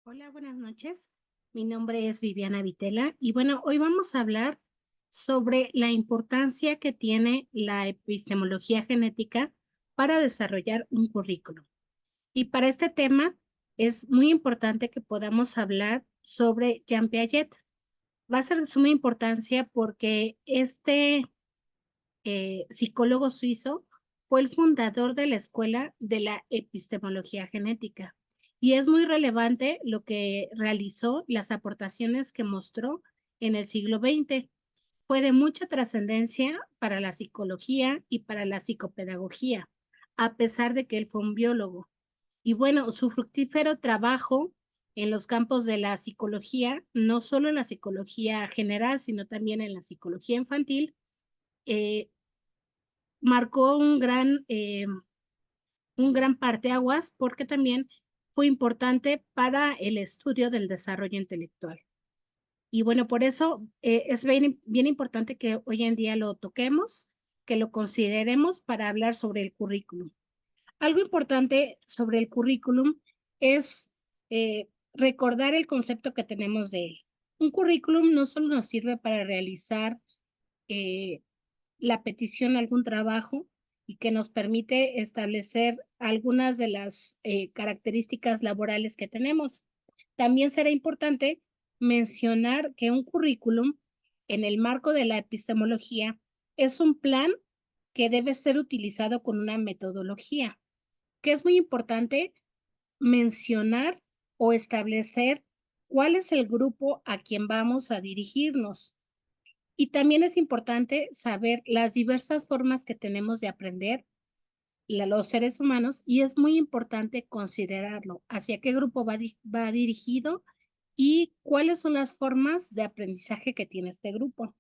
Hola, buenas noches. Mi nombre es Viviana Vitela y bueno, hoy vamos a hablar sobre la importancia que tiene la epistemología genética para desarrollar un currículum. Y para este tema es muy importante que podamos hablar sobre Jean Piaget. Va a ser de suma importancia porque este psicólogo suizo fue el fundador de la Escuela de la Epistemología Genética. Y es muy relevante lo que realizó, las aportaciones que mostró en el siglo XX. Fue de mucha trascendencia para la psicología y para la psicopedagogía, a pesar de que él fue un biólogo. Y bueno, su fructífero trabajo en los campos de la psicología, no solo en la psicología general, sino también en la psicología infantil, eh, marcó un gran parteaguas porque también fue importante para el estudio del desarrollo intelectual. Y bueno, por eso es bien importante que hoy en día lo toquemos, que lo consideremos para hablar sobre el currículum. Algo importante sobre el currículum es recordar el concepto que tenemos de él. Un currículum no solo nos sirve para realizar eh, la petición a algún trabajo y que nos permite establecer algunas de las características laborales que tenemos. También será importante mencionar que un currículum en el marco de la epistemología es un plan que debe ser utilizado con una metodología, que es muy importante mencionar o establecer cuál es el grupo a quien vamos a dirigirnos. Y también es importante saber las diversas formas que tenemos de aprender los seres humanos y es muy importante considerarlo, hacia qué grupo va dirigido y cuáles son las formas de aprendizaje que tiene este grupo.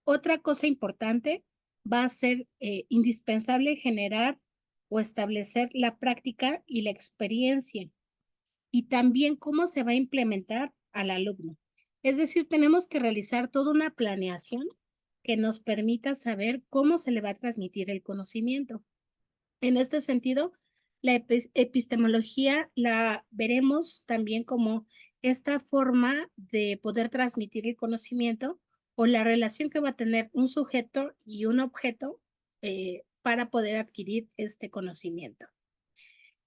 Otra cosa importante va a ser indispensable generar o establecer la práctica y la experiencia y también cómo se va a implementar al alumno. Es decir, tenemos que realizar toda una planeación que nos permita saber cómo se le va a transmitir el conocimiento. En este sentido, la epistemología la veremos también como esta forma de poder transmitir el conocimiento o la relación que va a tener un sujeto y un objeto para poder adquirir este conocimiento.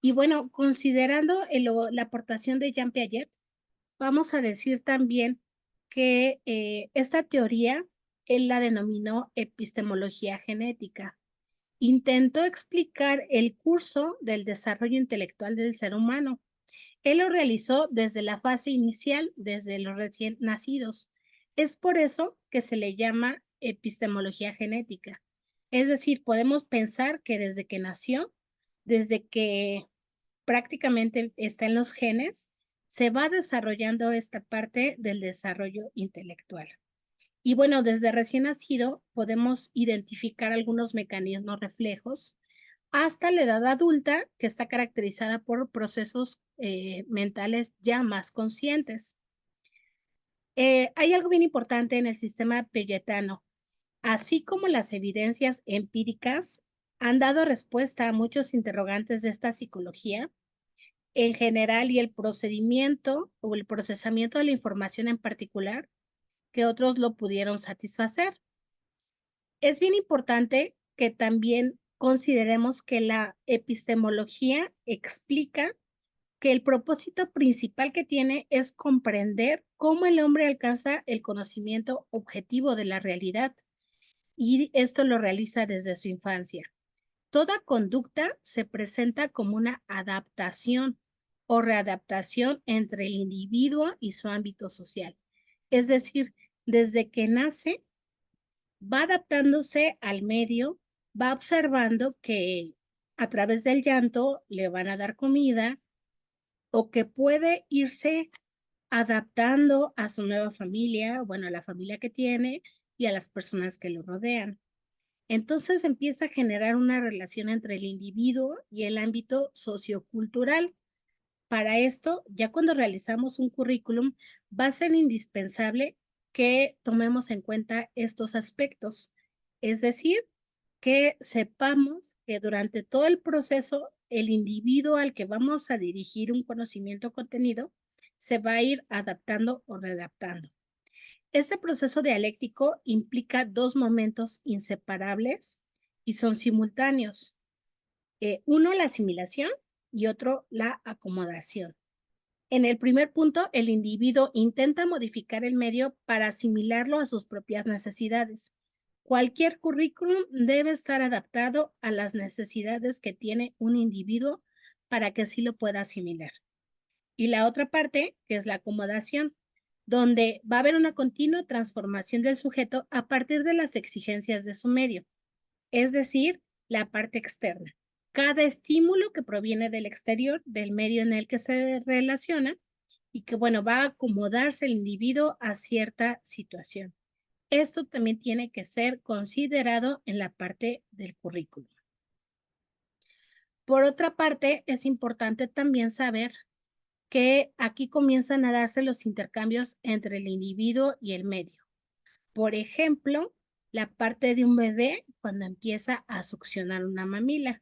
Y bueno, considerando la aportación de Jean Piaget, vamos a decir también que esta teoría él la denominó epistemología genética. Intentó explicar el curso del desarrollo intelectual del ser humano. Él lo realizó desde la fase inicial, desde los recién nacidos. Es por eso que se le llama epistemología genética. Es decir, podemos pensar que desde que nació, desde que prácticamente está en los genes, se va desarrollando esta parte del desarrollo intelectual. Y bueno, desde recién nacido podemos identificar algunos mecanismos reflejos hasta la edad adulta, que está caracterizada por procesos mentales ya más conscientes. Hay algo bien importante en el sistema peyetano, así como las evidencias empíricas han dado respuesta a muchos interrogantes de esta psicología en general y el procedimiento o el procesamiento de la información en particular que otros lo pudieron satisfacer. Es bien importante que también consideremos que la epistemología explica que el propósito principal que tiene es comprender cómo el hombre alcanza el conocimiento objetivo de la realidad y esto lo realiza desde su infancia. Toda conducta se presenta como una adaptación o readaptación entre el individuo y su ámbito social. Es decir, desde que nace, va adaptándose al medio, va observando que a través del llanto le van a dar comida o que puede irse adaptando a su nueva familia, bueno, a la familia que tiene y a las personas que lo rodean. Entonces empieza a generar una relación entre el individuo y el ámbito sociocultural. Para esto, ya cuando realizamos un currículum, va a ser indispensable que tomemos en cuenta estos aspectos. Es decir, que sepamos que durante todo el proceso, el individuo al que vamos a dirigir un conocimiento contenido se va a ir adaptando o readaptando. Este proceso dialéctico implica dos momentos inseparables y son simultáneos. Uno, la asimilación y otro, la acomodación. En el primer punto, el individuo intenta modificar el medio para asimilarlo a sus propias necesidades. Cualquier currículum debe estar adaptado a las necesidades que tiene un individuo para que así lo pueda asimilar. Y la otra parte, que es la acomodación, donde va a haber una continua transformación del sujeto a partir de las exigencias de su medio, es decir, la parte externa. Cada estímulo que proviene del exterior, del medio en el que se relaciona, y que, bueno, va a acomodarse el individuo a cierta situación. Esto también tiene que ser considerado en la parte del currículum. Por otra parte, es importante también saber que aquí comienzan a darse los intercambios entre el individuo y el medio. Por ejemplo, la parte de un bebé cuando empieza a succionar una mamila.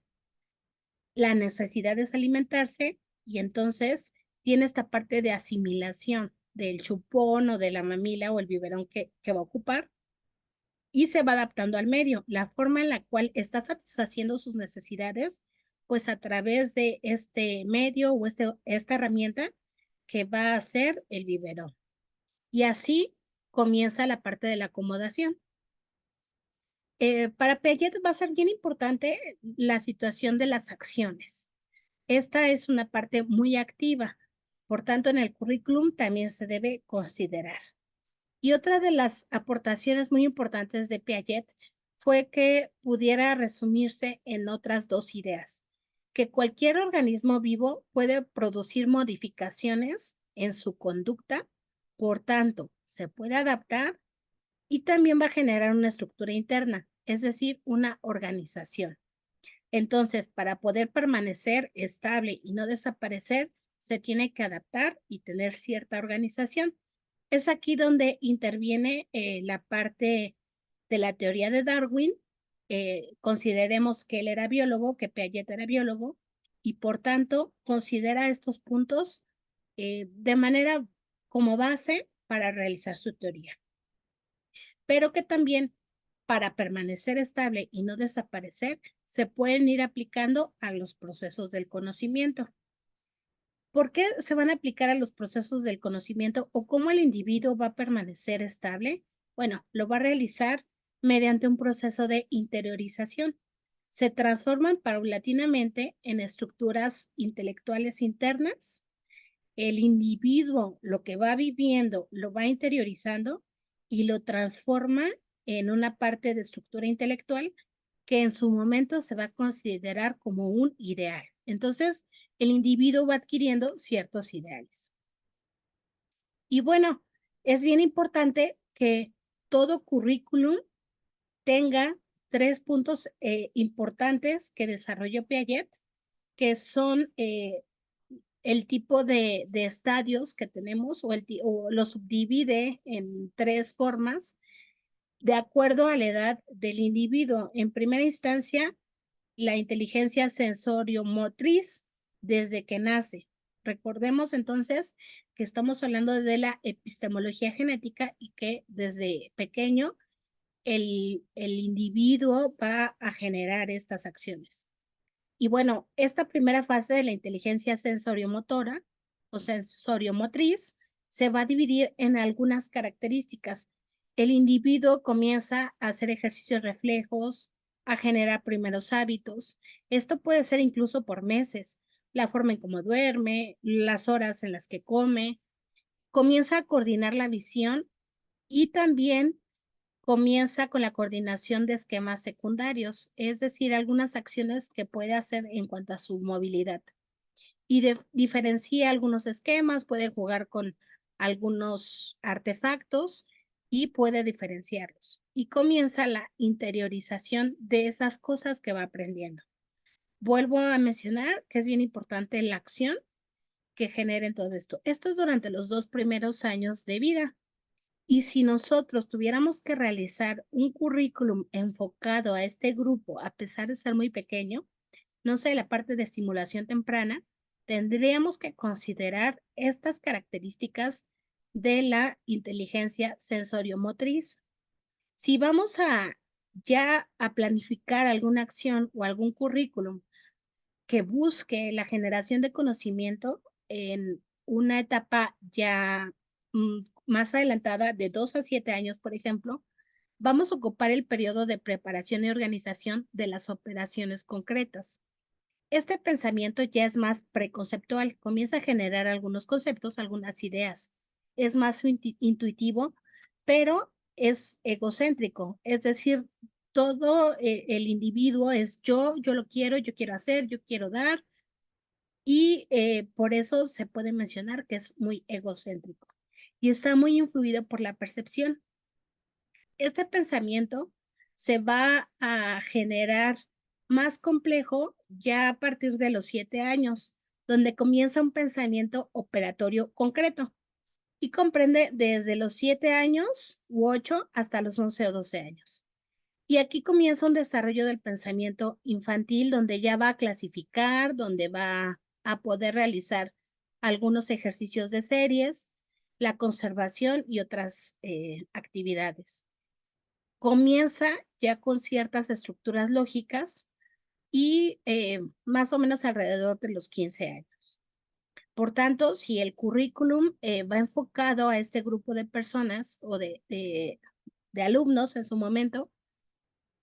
La necesidad es alimentarse y entonces tiene esta parte de asimilación del chupón o de la mamila o el biberón que va a ocupar y se va adaptando al medio, la forma en la cual está satisfaciendo sus necesidades, pues a través de este medio o esta herramienta que va a ser el biberón. Y así comienza la parte de la acomodación. Para Piaget va a ser bien importante la situación de las acciones. Esta es una parte muy activa, por tanto en el currículum también se debe considerar. Y otra de las aportaciones muy importantes de Piaget fue que pudiera resumirse en otras dos ideas, que cualquier organismo vivo puede producir modificaciones en su conducta, por tanto, se puede adaptar y también va a generar una estructura interna, es decir, una organización. Entonces, para poder permanecer estable y no desaparecer, se tiene que adaptar y tener cierta organización. Es aquí donde interviene la parte de la teoría de Darwin. Consideremos que él era biólogo, que Piaget era biólogo, y por tanto considera estos puntos de manera como base para realizar su teoría. Pero que también para permanecer estable y no desaparecer, se pueden ir aplicando a los procesos del conocimiento. ¿Por qué se van a aplicar a los procesos del conocimiento o cómo el individuo va a permanecer estable? Bueno, lo va a realizar mediante un proceso de interiorización. Se transforman paulatinamente en estructuras intelectuales internas. El individuo lo que va viviendo lo va interiorizando y lo transforma en una parte de estructura intelectual que en su momento se va a considerar como un ideal. Entonces, el individuo va adquiriendo ciertos ideales. Y bueno, es bien importante que todo currículum tenga tres puntos importantes que desarrolló Piaget, que son el tipo de estadios que tenemos o lo subdivide en tres formas de acuerdo a la edad del individuo. En primera instancia, la inteligencia sensorio-motriz desde que nace. Recordemos entonces que estamos hablando de la epistemología genética y que desde pequeño el individuo va a generar estas acciones. Y bueno, esta primera fase de la inteligencia sensoriomotora o sensoriomotriz se va a dividir en algunas características. El individuo comienza a hacer ejercicios reflejos, a generar primeros hábitos. Esto puede ser incluso por meses. La forma en cómo duerme, las horas en las que come. Comienza a coordinar la visión y también comienza con la coordinación de esquemas secundarios, es decir, algunas acciones que puede hacer en cuanto a su movilidad. Y diferencia algunos esquemas, puede jugar con algunos artefactos y puede diferenciarlos. Y comienza la interiorización de esas cosas que va aprendiendo. Vuelvo a mencionar que es bien importante la acción que generen todo esto. Esto es durante los 2 primeros años de vida. Y si nosotros tuviéramos que realizar un currículum enfocado a este grupo, a pesar de ser muy pequeño, no sé, la parte de estimulación temprana, tendríamos que considerar estas características de la inteligencia sensoriomotriz. Si vamos a ya a planificar alguna acción o algún currículum que busque la generación de conocimiento en una etapa ya más adelantada, de 2 a 7 años, por ejemplo, vamos a ocupar el periodo de preparación y organización de las operaciones concretas. Este pensamiento ya es más preconceptual, comienza a generar algunos conceptos, algunas ideas. Es más intuitivo, pero es egocéntrico, es decir, todo el individuo es yo lo quiero, yo quiero hacer, yo quiero dar, y por eso se puede mencionar que es muy egocéntrico y está muy influido por la percepción. Este pensamiento se va a generar más complejo ya a partir de los 7 años, donde comienza un pensamiento operatorio concreto y comprende desde los 7 años u 8 hasta los 11 o 12 años. Y aquí comienza un desarrollo del pensamiento infantil donde ya va a clasificar, donde va a poder realizar algunos ejercicios de series, la conservación y otras actividades. Comienza ya con ciertas estructuras lógicas y más o menos alrededor de los 15 años. Por tanto, si el currículum va enfocado a este grupo de personas o de alumnos en su momento,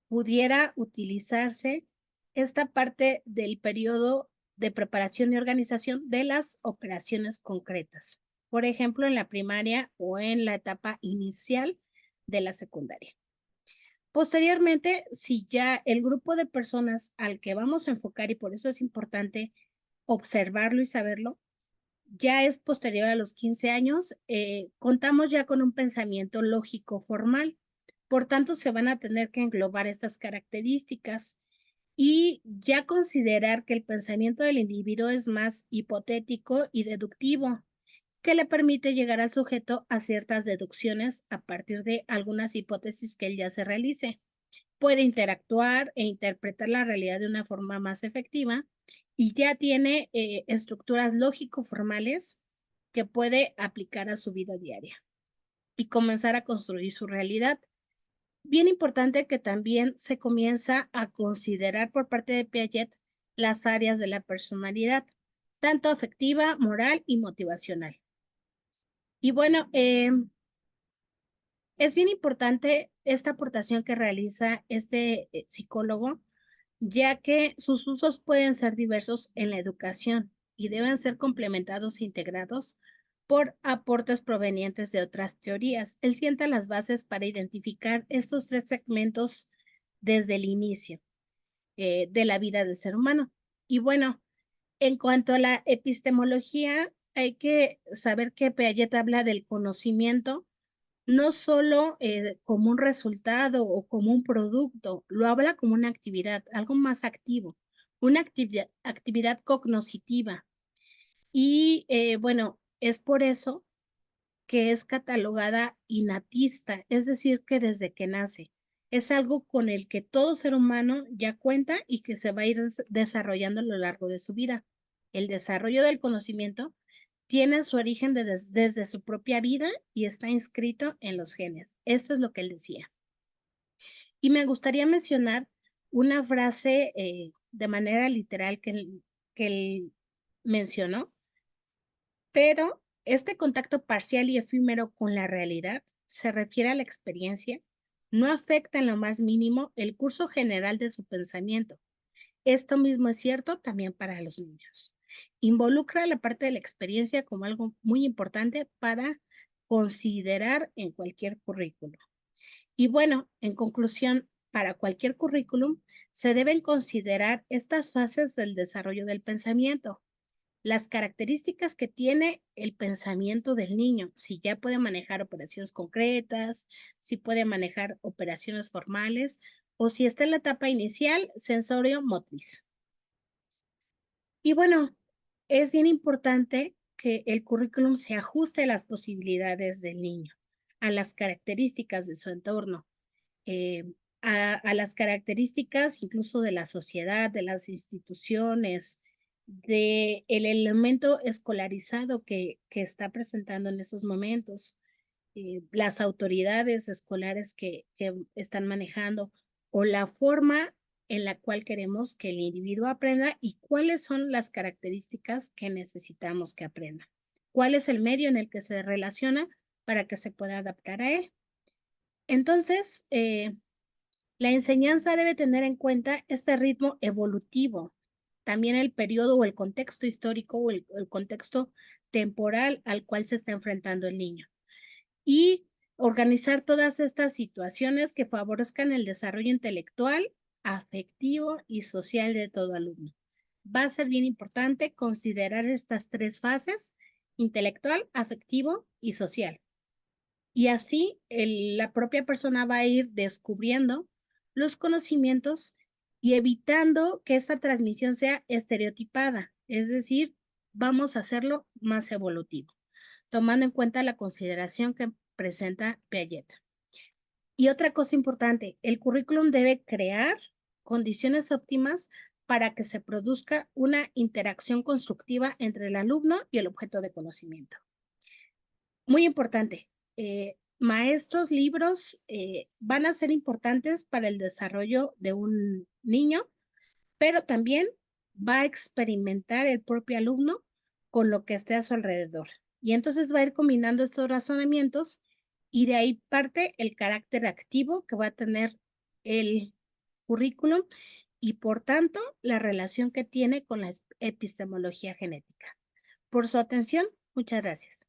pudiera utilizarse esta parte del periodo de preparación y organización de las operaciones concretas, por ejemplo, en la primaria o en la etapa inicial de la secundaria. Posteriormente, si ya el grupo de personas al que vamos a enfocar, y por eso es importante observarlo y saberlo, ya es posterior a los 15 años, contamos ya con un pensamiento lógico formal. Por tanto, se van a tener que englobar estas características y ya considerar que el pensamiento del individuo es más hipotético y deductivo, que le permite llegar al sujeto a ciertas deducciones a partir de algunas hipótesis que él ya se realice. Puede interactuar e interpretar la realidad de una forma más efectiva y ya tiene estructuras lógico-formales que puede aplicar a su vida diaria y comenzar a construir su realidad. Bien importante que también se comienza a considerar por parte de Piaget las áreas de la personalidad, tanto afectiva, moral y motivacional. Y bueno, es bien importante esta aportación que realiza este psicólogo, ya que sus usos pueden ser diversos en la educación y deben ser complementados e integrados por aportes provenientes de otras teorías. Él sienta las bases para identificar estos 3 segmentos desde el inicio de la vida del ser humano. Y bueno, en cuanto a la epistemología, hay que saber que Piaget habla del conocimiento no solo como un resultado o como un producto, lo habla como una actividad, algo más activo, una actividad cognoscitiva. Y bueno, es por eso que es catalogada innatista, es decir, que desde que nace. Es algo con el que todo ser humano ya cuenta y que se va a ir desarrollando a lo largo de su vida. El desarrollo del conocimiento tiene su origen desde su propia vida y está inscrito en los genes. Esto es lo que él decía. Y me gustaría mencionar una frase de manera literal que él mencionó, pero este contacto parcial y efímero con la realidad se refiere a la experiencia, no afecta en lo más mínimo el curso general de su pensamiento. Esto mismo es cierto también para los niños. Involucra la parte de la experiencia como algo muy importante para considerar en cualquier currículo. Y bueno, en conclusión, para cualquier currículum se deben considerar estas fases del desarrollo del pensamiento, las características que tiene el pensamiento del niño, si ya puede manejar operaciones concretas, si puede manejar operaciones formales o si está en la etapa inicial, sensorio motriz. Y bueno, es bien importante que el currículum se ajuste a las posibilidades del niño, a las características de su entorno, eh, a las características incluso de la sociedad, de las instituciones, de el elemento escolarizado que está presentando en esos momentos, las autoridades escolares que están manejando o la forma en la cual queremos que el individuo aprenda y cuáles son las características que necesitamos que aprenda. ¿Cuál es el medio en el que se relaciona para que se pueda adaptar a él? Entonces, la enseñanza debe tener en cuenta este ritmo evolutivo, también el periodo o el contexto histórico o el contexto temporal al cual se está enfrentando el niño y organizar todas estas situaciones que favorezcan el desarrollo intelectual, afectivo y social de todo alumno. Va a ser bien importante considerar estas tres fases: intelectual, afectivo y social. Y así la propia persona va a ir descubriendo los conocimientos y evitando que esta transmisión sea estereotipada, es decir, vamos a hacerlo más evolutivo, tomando en cuenta la consideración que presenta Piaget. Y otra cosa importante, el currículum debe crear condiciones óptimas para que se produzca una interacción constructiva entre el alumno y el objeto de conocimiento. Muy importante, maestros, libros van a ser importantes para el desarrollo de un niño, pero también va a experimentar el propio alumno con lo que esté a su alrededor. Y entonces va a ir combinando estos razonamientos y de ahí parte el carácter activo que va a tener el currículum y por tanto la relación que tiene con la epistemología genética. Por su atención, muchas gracias.